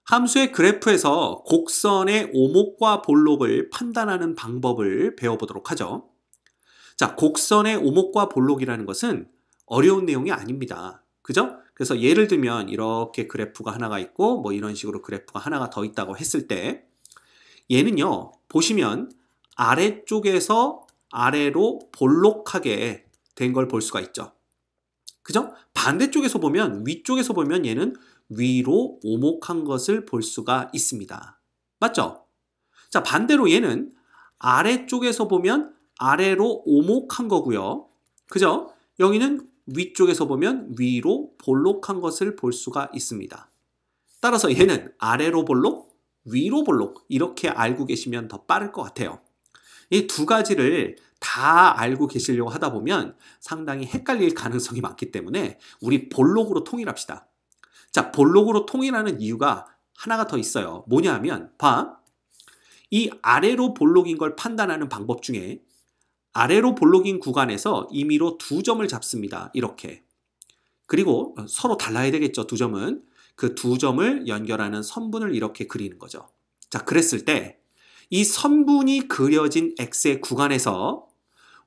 함수의 그래프에서 곡선의 오목과 볼록을 판단하는 방법을 배워보도록 하죠. 자, 곡선의 오목과 볼록이라는 것은 어려운 내용이 아닙니다. 그죠? 그래서 예를 들면 이렇게 그래프가 하나가 있고 뭐 이런 식으로 그래프가 하나가 더 있다고 했을 때 얘는요, 보시면 아래쪽에서 아래로 볼록하게 된 걸 볼 수가 있죠. 그죠? 반대쪽에서 보면, 위쪽에서 보면 얘는 위로 오목한 것을 볼 수가 있습니다. 맞죠? 자, 반대로 얘는 아래쪽에서 보면 아래로 오목한 거고요. 그죠? 여기는 위쪽에서 보면 위로 볼록한 것을 볼 수가 있습니다. 따라서 얘는 아래로 볼록, 위로 볼록 이렇게 알고 계시면 더 빠를 것 같아요. 이 두 가지를 다 알고 계시려고 하다 보면 상당히 헷갈릴 가능성이 많기 때문에 우리 볼록으로 통일합시다. 자, 볼록으로 통일하는 이유가 하나가 더 있어요. 뭐냐 하면 봐. 이 아래로 볼록인 걸 판단하는 방법 중에 아래로 볼록인 구간에서 임의로 두 점을 잡습니다. 이렇게. 그리고 서로 달라야 되겠죠. 두 점은. 그 두 점을 연결하는 선분을 이렇게 그리는 거죠. 자, 그랬을 때 이 선분이 그려진 x의 구간에서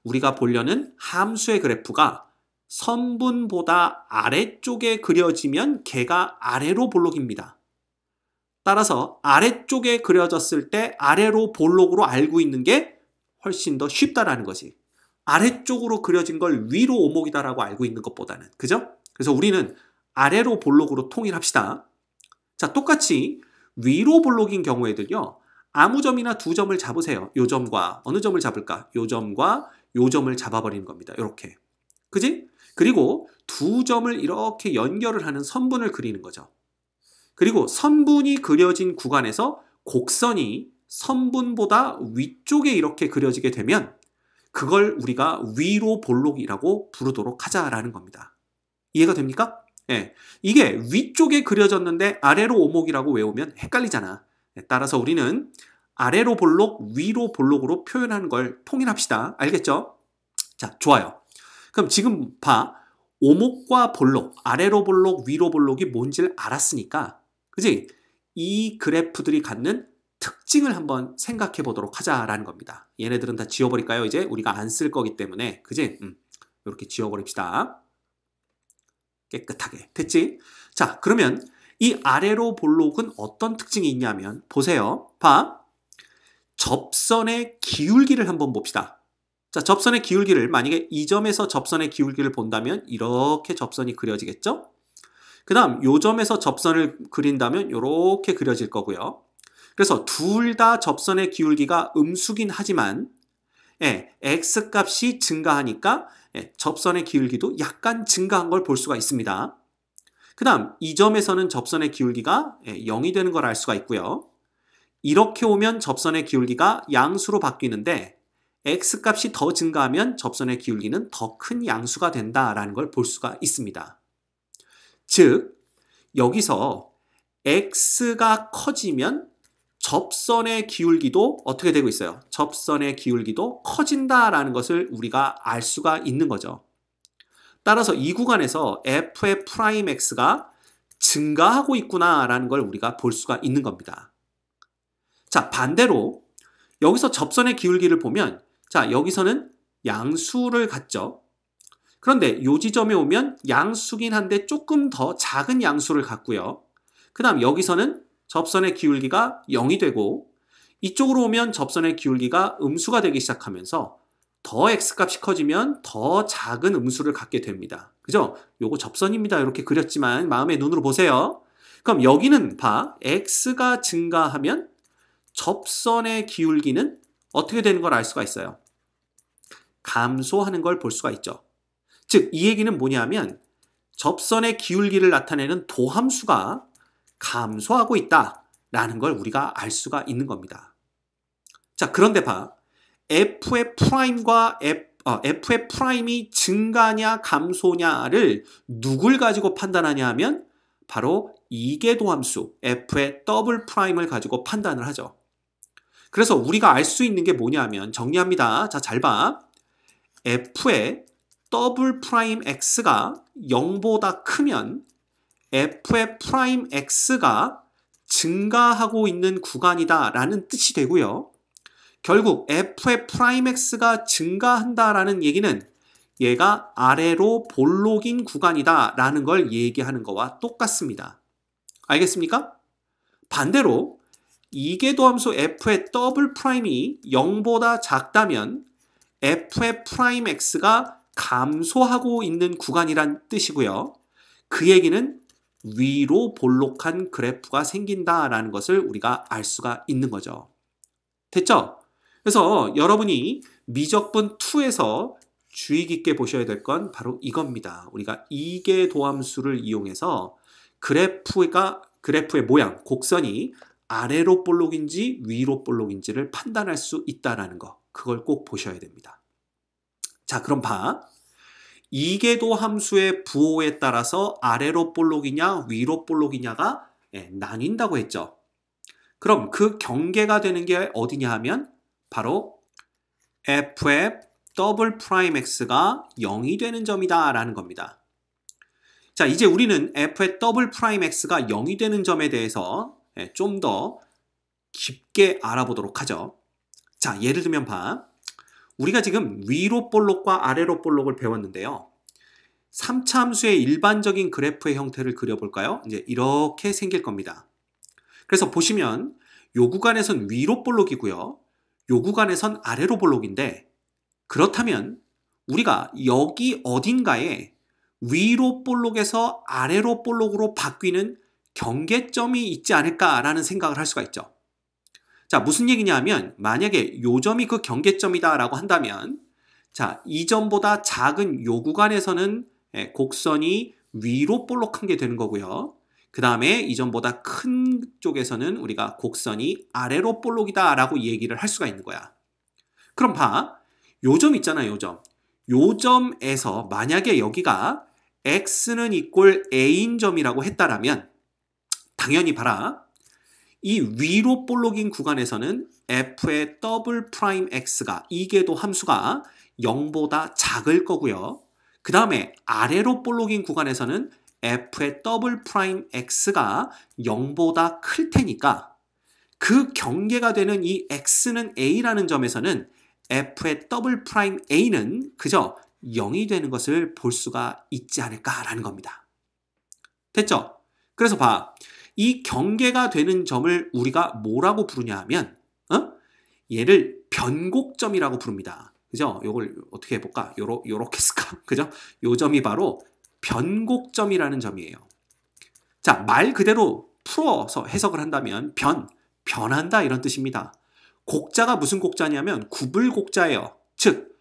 우리가 보려는 함수의 그래프가 선분보다 아래쪽에 그려지면 걔가 아래로 볼록입니다. 따라서 아래쪽에 그려졌을 때 아래로 볼록으로 알고 있는 게 훨씬 더 쉽다라는 거지. 아래쪽으로 그려진 걸 위로 오목이다라고 알고 있는 것보다는. 그죠? 그래서 우리는 아래로 볼록으로 통일합시다. 자, 똑같이 위로 볼록인 경우에도요. 아무 점이나 두 점을 잡으세요. 요 점과 어느 점을 잡을까? 요 점과 요 점을 잡아버리는 겁니다. 이렇게. 그지? 그리고 두 점을 이렇게 연결을 하는 선분을 그리는 거죠. 그리고 선분이 그려진 구간에서 곡선이 선분보다 위쪽에 이렇게 그려지게 되면 그걸 우리가 위로 볼록이라고 부르도록 하자라는 겁니다. 이해가 됩니까? 예. 이게 위쪽에 그려졌는데 아래로 오목이라고 외우면 헷갈리잖아. 따라서 우리는 아래로 볼록, 위로 볼록으로 표현하는 걸 통일합시다. 알겠죠? 자, 좋아요. 그럼 지금 봐. 오목과 볼록, 아래로 볼록, 위로 볼록이 뭔지를 알았으니까, 그지? 이 그래프들이 갖는 특징을 한번 생각해 보도록 하자라는 겁니다. 얘네들은 다 지워버릴까요? 이제 우리가 안 쓸 거기 때문에, 그지? 이렇게 지워버립시다. 깨끗하게. 됐지? 자, 그러면 이 아래로 볼록은 어떤 특징이 있냐면 보세요. 봐. 접선의 기울기를 한번 봅시다. 자, 접선의 기울기를 만약에 이 점에서 접선의 기울기를 본다면 이렇게 접선이 그려지겠죠? 그 다음 요 점에서 접선을 그린다면 이렇게 그려질 거고요. 그래서 둘 다 접선의 기울기가 음수긴 하지만 x값이 증가하니까 접선의 기울기도 약간 증가한 걸 볼 수가 있습니다. 그 다음 이 점에서는 접선의 기울기가 0이 되는 걸 알 수가 있고요. 이렇게 오면 접선의 기울기가 양수로 바뀌는데 x값이 더 증가하면 접선의 기울기는 더 큰 양수가 된다라는 걸 볼 수가 있습니다. 즉 여기서 x가 커지면 접선의 기울기도 어떻게 되고 있어요? 접선의 기울기도 커진다라는 것을 우리가 알 수가 있는 거죠. 따라서 이 구간에서 f의 프라임 x가 증가하고 있구나라는 걸 우리가 볼 수가 있는 겁니다. 자, 반대로 여기서 접선의 기울기를 보면 자, 여기서는 양수를 갖죠. 그런데 요 지점에 오면 양수긴 한데 조금 더 작은 양수를 갖고요. 그 다음 여기서는 접선의 기울기가 0이 되고 이쪽으로 오면 접선의 기울기가 음수가 되기 시작하면서 더 x값이 커지면 더 작은 음수를 갖게 됩니다. 그죠? 요거 접선입니다. 이렇게 그렸지만 마음의 눈으로 보세요. 그럼 여기는 봐. x가 증가하면 접선의 기울기는 어떻게 되는 걸 알 수가 있어요? 감소하는 걸 볼 수가 있죠. 즉, 이 얘기는 뭐냐면 접선의 기울기를 나타내는 도함수가 감소하고 있다라는 걸 우리가 알 수가 있는 겁니다. 자, 그런데 봐. f의 프라임과 f의 프라임이 증가냐 감소냐를 누굴 가지고 판단하냐 하면 바로 이계도함수 f의 더블 프라임을 가지고 판단을 하죠. 그래서 우리가 알 수 있는 게 뭐냐 하면 정리합니다. 자, 잘 봐. f의 더블 프라임 x가 0보다 크면 f의 프라임 x가 증가하고 있는 구간이다 라는 뜻이 되고요. 결국 f의 프라임 x가 증가한다라는 얘기는 얘가 아래로 볼록인 구간이다 라는 걸 얘기하는 거와 똑같습니다. 알겠습니까? 반대로 이계도함수 f의 더블 프라임이 0보다 작다면 f의 프라임 x가 감소하고 있는 구간이란 뜻이고요. 그 얘기는 위로 볼록한 그래프가 생긴다라는 것을 우리가 알 수가 있는 거죠. 됐죠? 그래서 여러분이 미적분 2에서 주의 깊게 보셔야 될 건 바로 이겁니다. 우리가 이계도함수를 이용해서 그래프의 모양, 곡선이 아래로 볼록인지 위로 볼록인지를 판단할 수 있다는 거. 그걸 꼭 보셔야 됩니다. 자, 그럼 봐. 이계도함수의 부호에 따라서 아래로 볼록이냐 위로 볼록이냐가 나뉜다고 했죠. 그럼 그 경계가 되는 게 어디냐 하면 바로 f의 더블 프라임 x가 0이 되는 점이다 라는 겁니다. 자, 이제 우리는 f의 더블 프라임 x가 0이 되는 점에 대해서 좀 더 깊게 알아보도록 하죠. 자, 예를 들면 봐. 우리가 지금 위로 볼록과 아래로 볼록을 배웠는데요. 3차 함수의 일반적인 그래프의 형태를 그려볼까요? 이제 이렇게 생길 겁니다. 그래서 보시면 요 구간에선 위로 볼록이고요. 요 구간에선 아래로 볼록인데 그렇다면 우리가 여기 어딘가에 위로 볼록에서 아래로 볼록으로 바뀌는 경계점이 있지 않을까라는 생각을 할 수가 있죠. 자, 무슨 얘기냐 하면 만약에 요 점이 그 경계점이다 라고 한다면 자, 이 점보다 작은 요 구간에서는 곡선이 위로 볼록한 게 되는 거고요. 그 다음에 이 점보다 큰 쪽에서는 우리가 곡선이 아래로 볼록이다 라고 얘기를 할 수가 있는 거야. 그럼 봐. 요 점 있잖아요. 요 점. 요 점에서 만약에 여기가 x는 이꼴 a인 점이라고 했다라면 당연히 봐라. 이 위로 볼록인 구간에서는 f의 더블 프라임 x가 이계도 함수가 0보다 작을 거고요. 그 다음에 아래로 볼록인 구간에서는 f의 더블 프라임 x가 0보다 클 테니까 그 경계가 되는 이 x는 a라는 점에서는 f의 더블 프라임 a는 그저 0이 되는 것을 볼 수가 있지 않을까라는 겁니다. 됐죠? 그래서 봐. 이 경계가 되는 점을 우리가 뭐라고 부르냐 하면 얘를 변곡점이라고 부릅니다. 그죠? 요걸 어떻게 해볼까? 요렇게 쓸까? 그죠? 요 점이 바로 변곡점이라는 점이에요. 자, 말 그대로 풀어서 해석을 한다면 변한다 이런 뜻입니다. 곡자가 무슨 곡자냐면 구불곡자예요. 즉,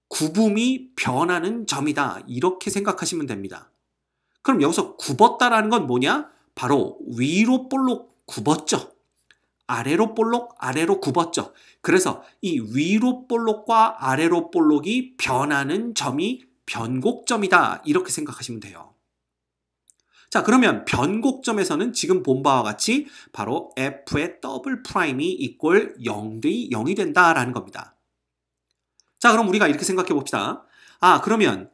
구분이 변하는 점이다. 이렇게 생각하시면 됩니다. 그럼 여기서 굽었다라는 건 뭐냐? 바로 위로 볼록 굽었죠. 아래로 볼록, 아래로 굽었죠. 그래서 이 위로 볼록과 아래로 볼록이 변하는 점이 변곡점이다. 이렇게 생각하시면 돼요. 자, 그러면 변곡점에서는 지금 본 바와 같이 바로 f의 더블 프라임이 이꼴 0이 된다라는 겁니다. 자, 그럼 우리가 이렇게 생각해 봅시다. 아, 그러면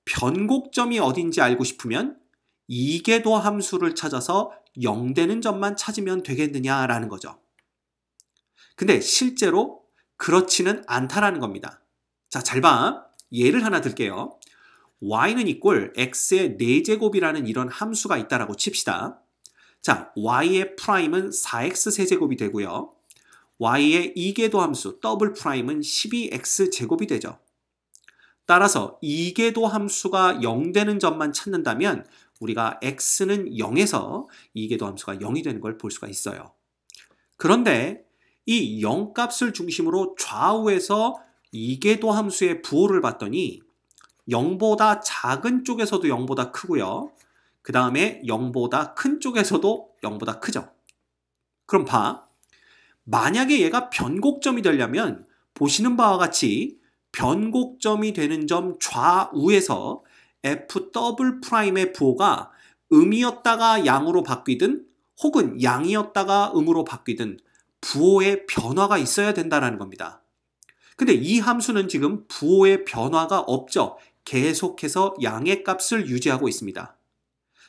변곡점이 어딘지 알고 싶으면 이계도 함수를 찾아서 0 되는 점만 찾으면 되겠느냐라는 거죠. 근데 실제로 그렇지는 않다라는 겁니다. 자, 잘 봐. 예를 하나 들게요. y는 이꼴 x의 4제곱이라는 이런 함수가 있다라고 칩시다. 자, y의 프라임은 4x 세제곱이 되고요. y의 이계도 함수 더블 프라임은 12x 제곱이 되죠. 따라서 이계도 함수가 0 되는 점만 찾는다면 우리가 x는 0에서 이계도 함수가 0이 되는 걸 볼 수가 있어요. 그런데 이 0 값을 중심으로 좌우에서 이계도 함수의 부호를 봤더니 0보다 작은 쪽에서도 0보다 크고요. 그 다음에 0보다 큰 쪽에서도 0보다 크죠. 그럼 봐. 만약에 얘가 변곡점이 되려면 보시는 바와 같이 변곡점이 되는 점 좌우에서 f 더블 프라임의 부호가 음이었다가 양으로 바뀌든 혹은 양이었다가 음으로 바뀌든 부호의 변화가 있어야 된다는 겁니다. 근데 이 함수는 지금 부호의 변화가 없죠. 계속해서 양의 값을 유지하고 있습니다.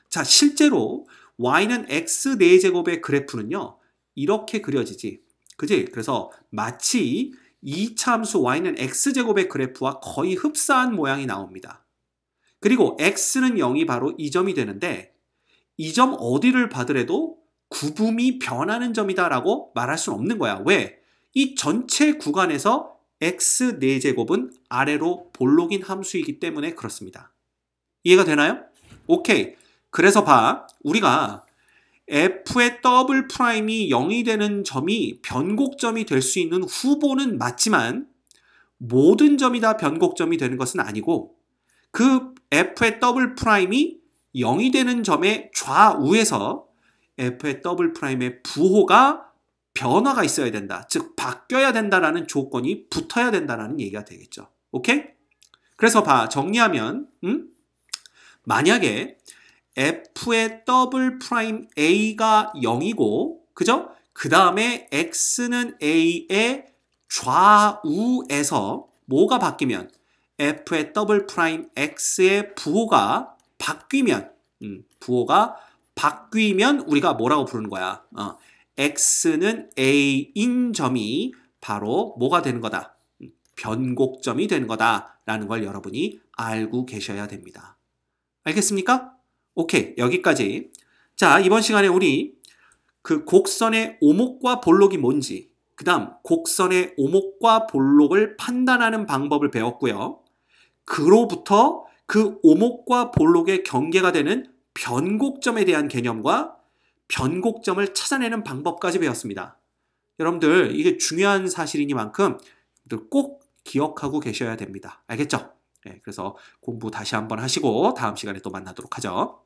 자, 실제로 y는 x 4제곱의 그래프는요. 이렇게 그려지지. 그지? 그래서 마치 이차함수 y는 x제곱의 그래프와 거의 흡사한 모양이 나옵니다. 그리고 x는 0이 바로 이 점이 되는데 이 점 어디를 봐더라도 구분이 변하는 점이다 라고 말할 수는 없는 거야. 왜? 이 전체 구간에서 x 4제곱은 아래로 볼록인 함수이기 때문에 그렇습니다. 이해가 되나요? 오케이. 그래서 봐. 우리가 f의 더블 프라임이 0이 되는 점이 변곡점이 될 수 있는 후보는 맞지만 모든 점이 다 변곡점이 되는 것은 아니고 그 f의 더블 프라임이 0이 되는 점의 좌우에서 f의 더블 프라임의 부호가 변화가 있어야 된다. 즉 바뀌어야 된다라는 조건이 붙어야 된다라는 얘기가 되겠죠. 오케이? 그래서 봐. 정리하면 만약에 f의 더블 프라임 a가 0이고 그죠? 그 다음에 x는 a의 좌우에서 뭐가 바뀌면 f의 더블 프라임 x의 부호가 바뀌면 우리가 뭐라고 부르는 거야? x는 a인 점이 바로 뭐가 되는 거다? 변곡점이 되는 거다라는 걸 여러분이 알고 계셔야 됩니다. 알겠습니까? 오케이, 여기까지. 자, 이번 시간에 우리 그 곡선의 오목과 볼록이 뭔지, 그 다음 곡선의 오목과 볼록을 판단하는 방법을 배웠고요. 그로부터 그 오목과 볼록의 경계가 되는 변곡점에 대한 개념과 변곡점을 찾아내는 방법까지 배웠습니다. 여러분들 이게 중요한 사실이니만큼 꼭 기억하고 계셔야 됩니다. 알겠죠? 네, 그래서 공부 다시 한번 하시고 다음 시간에 또 만나도록 하죠.